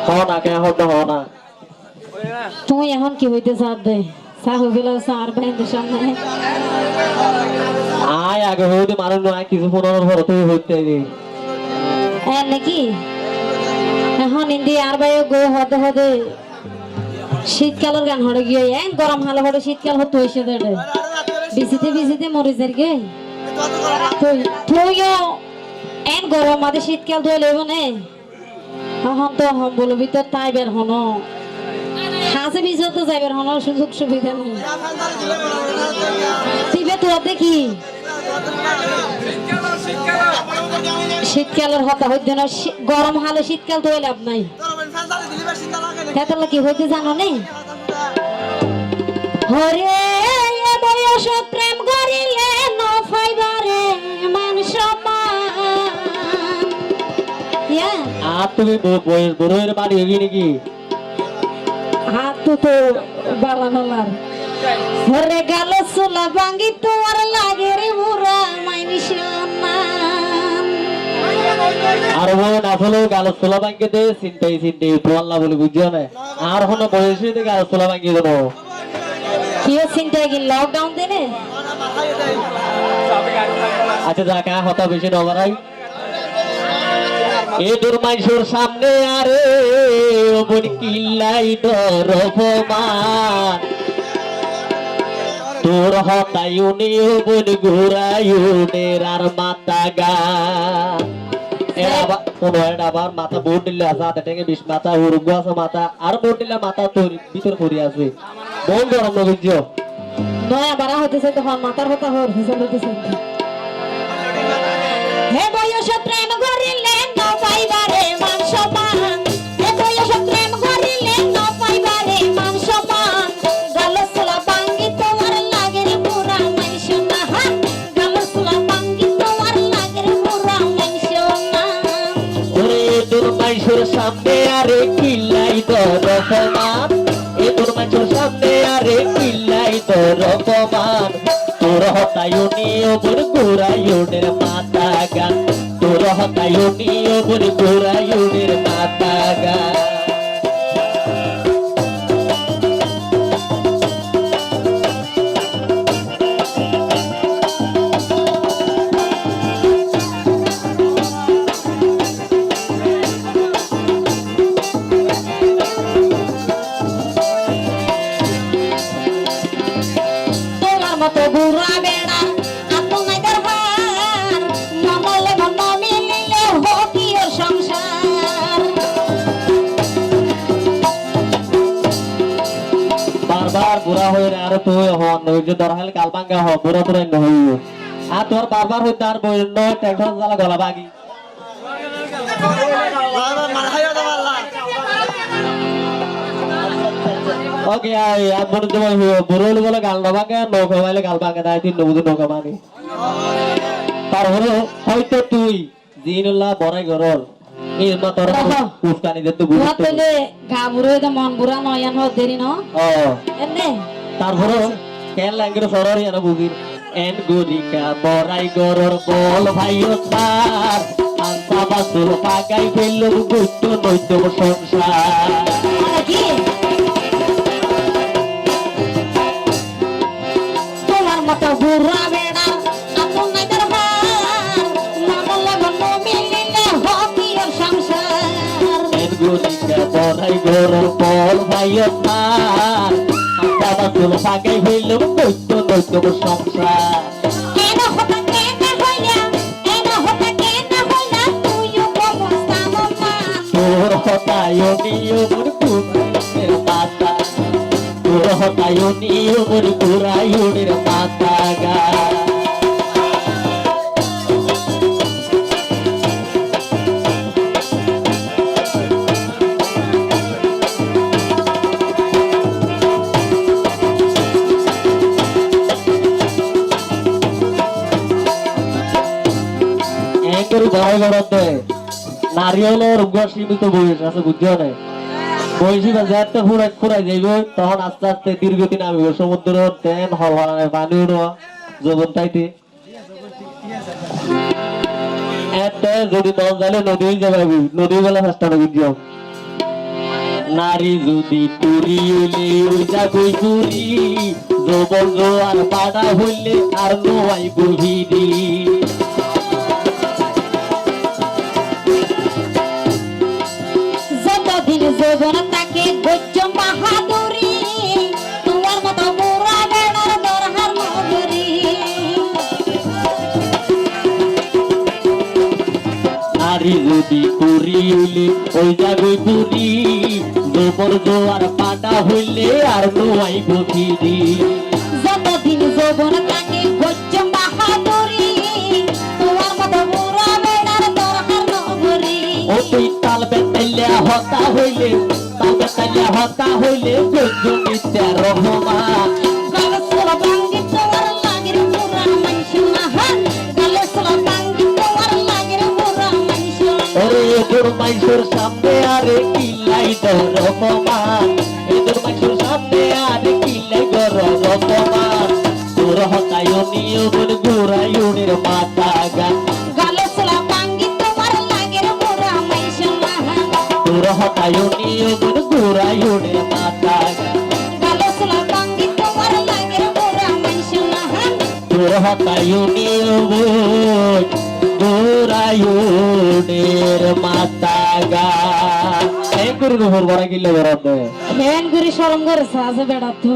হনা কে হনা তুমি এখন কি হইতে চার দে চা হয়ে গেল চার বাইন্দের সামনে আয় আগে হইতে মানুষ নয় কিছু পনেরো ঘর তুই হইতে নাকি এখন ইন্দি আর বাই গো হতে হতে শীতকালের গান হড়ে গিয়ে গরম হালে হড়ে শীতকাল হতে হয়েছে দেড়ে বিচিতে বিচিতে মরে যার গে তুইও এন গরম মাঝে শীতকাল ধুয়ে লেব নে এখন তো হম বলো ভিতর তাই বের হন হাসে বিচে তো যাইবার হন সুযোগ সুবিধা নেই তিবে তো দেখি শীতকালের হতা হইতে না গরম হালে শীতকাল তো লাভ নাই কি হইতে জানো নেই হরে বয়স প্রেম করিলে নফাইবারে মান সম্মান আর তুমি বয়স বড়ের বাড়ি হবি নাকি হাত তো বালানোলার হরে গাল সোলা ভাঙ্গি তোর লাগে রে বুড়া মাইনি সম্মান আর বই না হলো গাল সোলা ভাঙ্গে দে চিন্তাই তো আল্লাহ বলে বুঝছো না আর হলো বয়সে গাল সোলা ভাঙ্গি দেবো কি চিন্তা কি লকডাউন দিনে আচ্ছা যা কা হতা বেশি নবরাই এ তোর মাইসোর সামনে আরে ওপর কিল্লাই ডর অপমান তোর হতাই উনি ওপর ঘুরাই উনের আর মাথা গা আবার মাথা বোট দিলে আছে হাতে টেঙে বিষ মাথা উর্গ আছে মাথা আর বোট দিলে মাথা তোর ভিতর পড়ে আছে বহু গরম বুঝছো নয়া বাড়া হতেছে তখন মাথার হতা হর হিসাব হতেছে হে বয়স প্রেম করিলে না পাইবারে মান সম্মান হে বয়স প্রেম করিলে না পাইবারে মান সম্মান গালসলা ভাঙ্গি তোমার লাগে রে পুরা মাইশনা গালসলা ভাঙ্গি তোমার লাগে রে পুরা মাইশনা ওরে তোর মাইসোর সামনে আরে কিল্লাই ডর অপমান এ তোর মাইসোর সামনে আরে কিল্লাই ডর অপমান তোর হতায়ু নিও বর ঘুরায়ুনের মাথা গান তোর হতায়ু নিও বর ঘুরায়ুনের মাথা গান তোমার মতো বুড়া বেড়া আপনার দরবার মনলে মন মিলিলে হোকি ও সংসার বারবার বুড়া হয়ে আর তুই হন নইজে দরহাল কালবাঙ্গা হ বুড়া বুড়া ন হই আর তোর বারবার হইতে আর বই ন ট্রাক্টর চালা গলা বাগি ওকে আই আপন তোমার বুড়োল বলে গাল নবাঙ্গা নৌকা বাইলে গাল বাঙ্গা দাই তিন নবুদ নৌকা বানি তার হলো হয়তো তুই জিনুল্লাহ বড়াই গরল এই মা তোর কুফতানি দে তো বুড়া বুড়াতে গা বুড়ো তো মন বুড়া নয় আনো দেরি ন ও এনে তারপরে কেন লাগলো সরারি না বুঝি এন গরিকা বড়াই গরর বল ভাইও তার আনসা বাসুল পাকাই ফেললো গুট্টু নইতো সংসার কি তোমার মতো বুড়া বেড়া আপনার দরবার মনলে মন মিলিলে হোকি ও সংসার এন গরিকা বড়াই গরর বল ভাইও তার আনসা বাসুল পাকাই ফেললো গুট্টু নইতো সংসার কেন হতা কেন হইলা কেন হতা কেন হইলা তুইও কমস্তান মান তোর হতায় নিয়মর কুড়াইনের মাথা তোর হতায় নিয়মর কুড়াইনের মাথা গা একের বড় বড়তে নারিয়েলের সীমিত বয়স আছে বুঝছো না বয়সী বা যেতে ফুরাই যাইব তখন আস্তে আস্তে দীর্ঘতি নামিব সমুদ্র তেন হলহলায় পানি উঠো যৌবন তাইতে এতে যদি মন যাইলে নদী যাবে নদী বেলা চেষ্টা বুঝছো নারী যদি তুরি হইলে ওই জাগই তুরি, যৌবন জোয়ার বাড়া হইলে আর নোয়াই গভীরি। যতদিন যৌবন তাকে গজ্জ বাহাদুরি, তোমার মতো বুড়া বেড়ার দরহার নগরী। নারী যদি তুরি হইলে ওই জাগই তুরি, যৌবন জোয়ার বাড়া হইলে আর নোয়াই গভীরি। যতদিন যৌবন তাকে গজ্জ বাহাদুরি, তোমার মতো বুড়া বেড়ার দরহার নগরী। ও তুই তাল বেতাইলে হতা হইলে, তাল বেতাইলে হতা হইলে গজ্জ মিথ্যা রহমান। গালে সোলা বাঙ্গি তোমার লাগের বুড়া মাইশুনা, গালে সোলা বাঙ্গি তোমার লাগের বুড়া মাইশুনা। ওরে তোর মাইসুর সামনে আরে কিলাই দর অপমান, তোর মাইসুর সামনে আরে কিলাই দর অপমান। তোর হতায় নিয়মন ঘুরায়ুনের মাথা গান, গালে সোলা বাঙ্গি তোমার লাগের বুড়া মাইশুনা, তোর হতায় নিয়মন ঘুরায়ুনের মাথা গান। গালে সোলা বাঙ্গি তোমার লাগের বুড়া মাইশুনা। তোর হতায় নিয়মন ঘুরায়ুনের মাথা গান। এই করুন বড় গিলে বড় ফ্যান করে সরম করে সাজে বেড়াতো।